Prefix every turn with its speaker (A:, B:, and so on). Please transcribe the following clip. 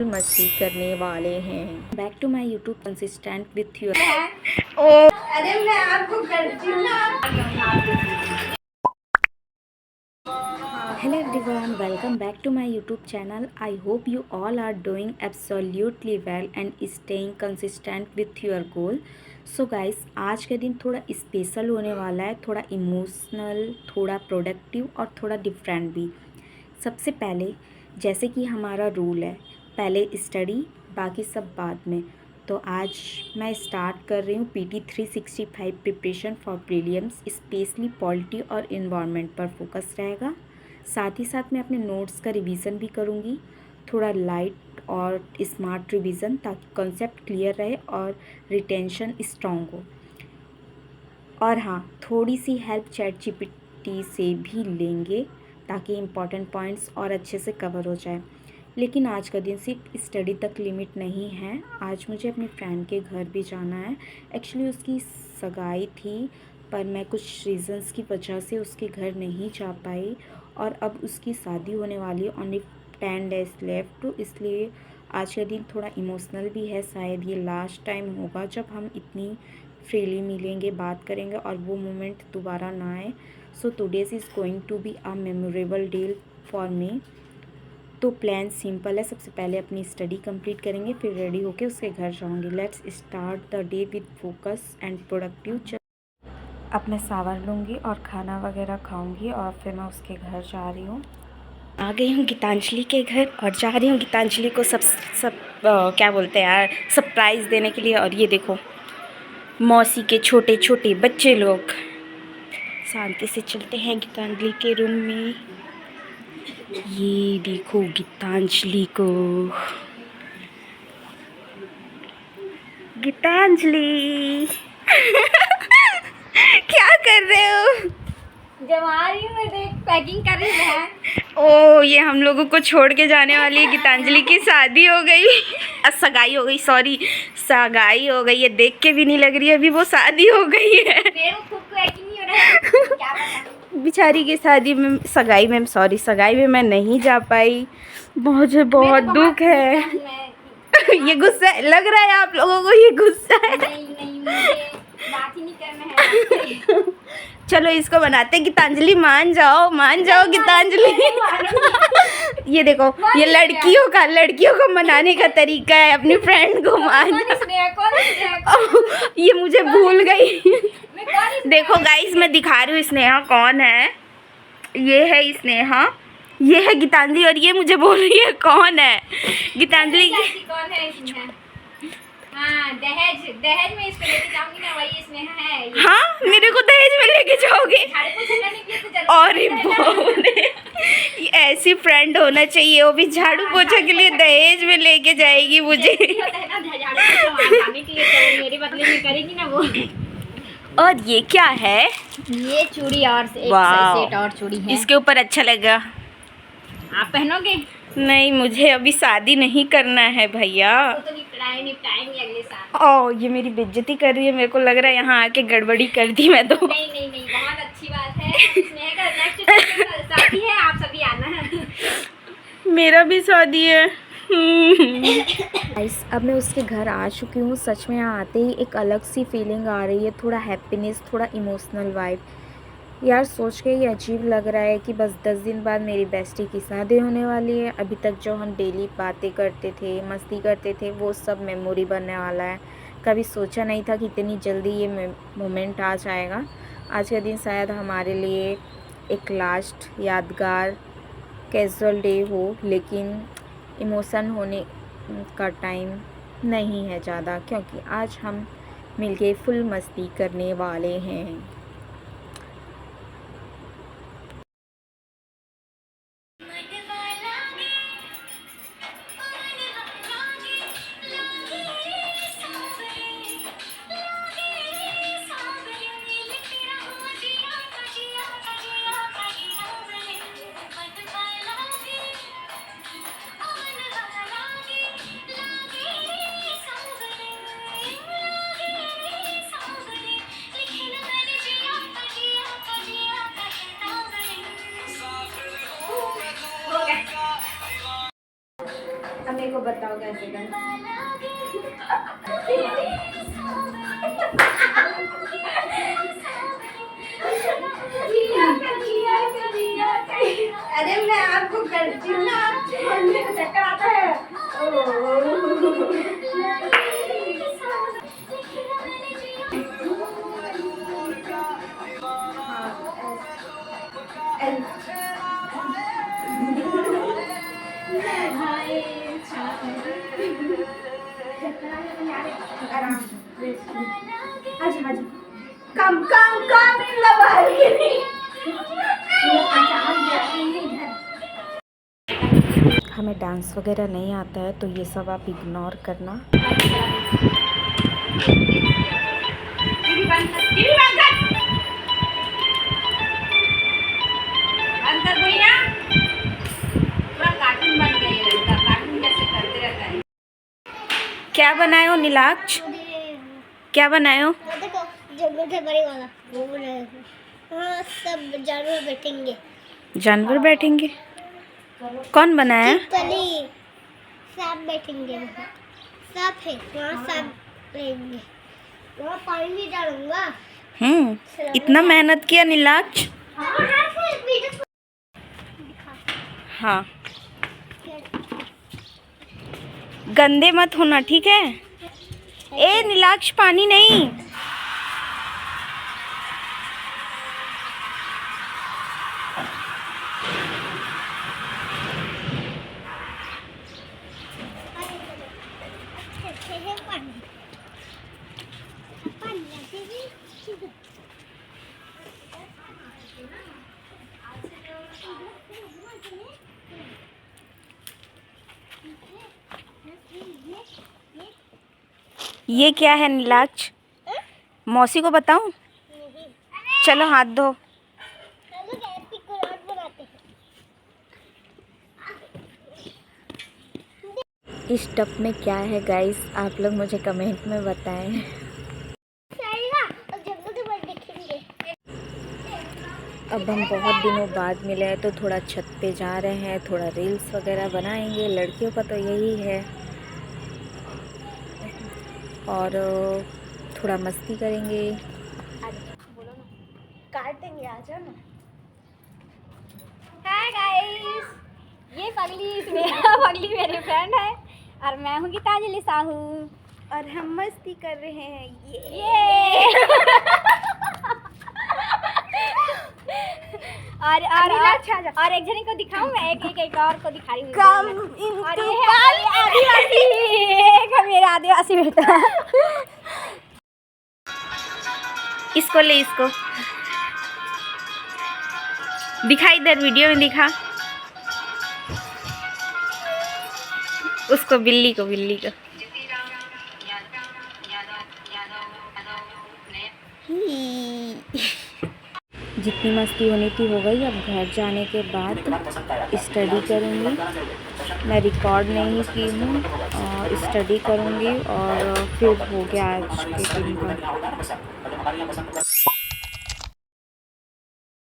A: मस्ती करने वाले हैं। Back to my YouTube consistent with your.
B: अरे मैं आपको करती हूँ।
A: Hello everyone, welcome back to my YouTube channel. I hope you all are doing absolutely well and staying consistent with your goal. So guys, आज के दिन थोड़ा special होने वाला है, थोड़ा इमोशनल, थोड़ा प्रोडक्टिव और थोड़ा डिफरेंट भी। सबसे पहले जैसे कि हमारा रूल है, पहले स्टडी बाकी सब बाद में। तो आज मैं स्टार्ट कर रही हूँ PT 365 preparation for prelims, specially polity और इन्वायरमेंट पर फोकस रहेगा। साथ ही साथ मैं अपने नोट्स का रिवीजन भी करूँगी, थोड़ा लाइट और स्मार्ट रिवीजन, ताकि कॉन्सेप्ट क्लियर रहे और रिटेंशन स्ट्रॉन्ग हो। और हाँ, थोड़ी सी हेल्प ChatGPT से भी लेंगे ताकि इम्पॉर्टेंट पॉइंट्स और अच्छे से कवर हो जाए। लेकिन आज का दिन सिर्फ स्टडी तक लिमिट नहीं है, आज मुझे अपने फ्रेंड के घर भी जाना है। एक्चुअली उसकी सगाई थी, पर मैं कुछ रीज़न्स की वजह से उसके घर नहीं जा पाई और अब उसकी शादी होने वाली है। ओनली 10 डेज लेफ्ट, तो इसलिए आज का दिन थोड़ा इमोशनल भी है। शायद ये लास्ट टाइम होगा जब हम इतनी फ्रीली मिलेंगे, बात करेंगे और वो मोमेंट दोबारा ना आए। So today's is going to be a memorable day for me. तो प्लान सिंपल है, सबसे पहले अपनी स्टडी कंप्लीट करेंगे, फिर रेडी होके उसके घर जाऊंगी। Let's start the day with focus and productive. अब मैं सावर लूँगी और खाना वगैरह खाऊंगी और फिर मैं उसके घर जा रही हूँ। आ गई हूँ गीतांजलि के घर और जा रही हूँ गीतांजलि को क्या बोलते हैं यार, सरप्राइज़ देने के लिए। और ये देखो मौसी के छोटे छोटे बच्चे लोग। शांति से चलते हैं गीतांजलि के रूम में। ये देखो गीतांजलि को। गीतांजलि क्या कर रहे हो?
B: जब आ रही हूँ मैं देख पैकिंग कर रही है।
A: ओ, ये हम लोगों को छोड़ के जाने वाली है। गीतांजलि की शादी हो गई, सगाई हो गई, सॉरी सगाई हो गई है। देख के भी नहीं लग रही है अभी वो शादी हो गई है।
B: मेरे को खुद को यकीन नहीं हो रहा है, क्या पता।
A: बेचारी की शादी में, सगाई में, सॉरी सगाई में मैं नहीं जा पाई। मुझे बहुत दुख है। ये गुस्सा लग रहा है आप लोगों को, ये गुस्सा है।
B: नहीं नहीं, मुझे बात ही नहीं करना है।
A: चलो इसको बनाते हैं। गीतांजलि मान जाओ, मान जाओ गीतांजलि। ये देखो, ये लड़कियों को मनाने का तरीका है, अपनी फ्रेंड को मान। ये मुझे भूल गई। देखो गाइस, मैं दिखा रही हूँ स्नेहा कौन है। ये है स्नेहा, ये है गीतांजलि और ये मुझे बोल रही है कौन है गीतांजलि।
B: कौन है इसमें? हाँ, दहेज में इसको लेके जाऊंगी ना, वही स्नेहा है ये।
A: हाँ, मेरे को दहेज में लेके जाओगे? और ऐसी फ्रेंड होना चाहिए, वो भी झाड़ू पोछा के लिए दहेज में लेके जाएगी मुझे।
B: मेरे बदले में करेगी ना वो।
A: और ये क्या है?
B: ये चूड़ी और एक सेट और चूड़ी है।
A: इसके ऊपर अच्छा लगा।
B: आप पहनोगे?
A: नहीं, मुझे अभी शादी नहीं करना है भैया।
B: तो निपटाएंगे अगले साल।
A: ओह, ये मेरी बेइज्जती कर रही है। मेरे को लग रहा है यहाँ आके गड़बड़ी कर दी मैं तो।
B: नहीं नहीं नहीं, बहुत अच्छी बात है। स्नेहा का नेक्स्ट शादी है, आप सभी आना है।
A: मेरा भी शादी है। गाइस, अब मैं उसके घर आ चुकी हूँ। सच में यहाँ आते ही एक अलग सी फीलिंग आ रही है, थोड़ा हैप्पीनेस, थोड़ा इमोशनल वाइब। यार सोच के ये अजीब लग रहा है कि बस 10 दिन बाद मेरी बेस्टी की शादी होने वाली है। अभी तक जो हम डेली बातें करते थे, मस्ती करते थे, वो सब मेमोरी बनने वाला है। कभी सोचा नहीं था कि इतनी जल्दी ये मोमेंट आ जाएगा। आज का दिन शायद हमारे लिए एक लास्ट यादगार कैजुअल डे हो, लेकिन इमोशन होने का टाइम नहीं है ज़्यादा, क्योंकि आज हम मिलके फुल मस्ती करने वाले हैं।
B: कैसे अरे मैं आपको करती हूँ ना, आपको बोलने का चक्कर आता है। कम कम कम इन
A: हमें डांस वगैरह नहीं आता है तो ये सब आप इग्नोर करना। क्या बनाए हो नीलाक्ष, क्या बनाए हो?
C: देखो जंगल सफारी वाला वो बनाया है। हाँ सब जानवर बैठेंगे।
A: जानवर बैठेंगे? कौन बनाया?
C: चिपकली सांप बैठेंगे वहाँ। सांप है वहाँ, सांप रहेंगे वहाँ। पानी भी डालूंगा।
A: इतना मेहनत किया नीलाक्ष? हाँ गंदे मत होना, ठीक है? ए नीलाक्ष पानी नहीं। ये क्या है नीलाक्ष? मौसी को बताऊं? चलो हाथ धो। इस टब में क्या है गाइस, आप लोग मुझे कमेंट में बताएं। अब हम बहुत दिनों बाद मिले हैं तो थोड़ा छत पे जा रहे हैं, थोड़ा रील्स वगैरह बनाएंगे। लड़कियों का तो यही है, और थोड़ा मस्ती करेंगे।
C: बोलो ना, काट देंगे, आ जाओ ना।
B: हाय गाइस, ये पगली मेरी फ्रेंड है और मैं हूँ गीतांजलि साहू
A: और हम मस्ती कर रहे हैं।
B: ये और एक जने को दिखाऊं मैं, एक और को दिखा रही हूँ। और ये है आदिवासी, एक है मेरा आदिवासी बेटा।
A: इसको ले, इसको दिखा, इधर वीडियो में दिखा उसको, बिल्ली को। जितनी मस्ती होनी थी हो गई। अब घर जाने के बाद स्टडी करूँगी। मैं रिकॉर्ड नहीं की हूँ, स्टडी करूँगी और फिर हो गया आज के दिन का।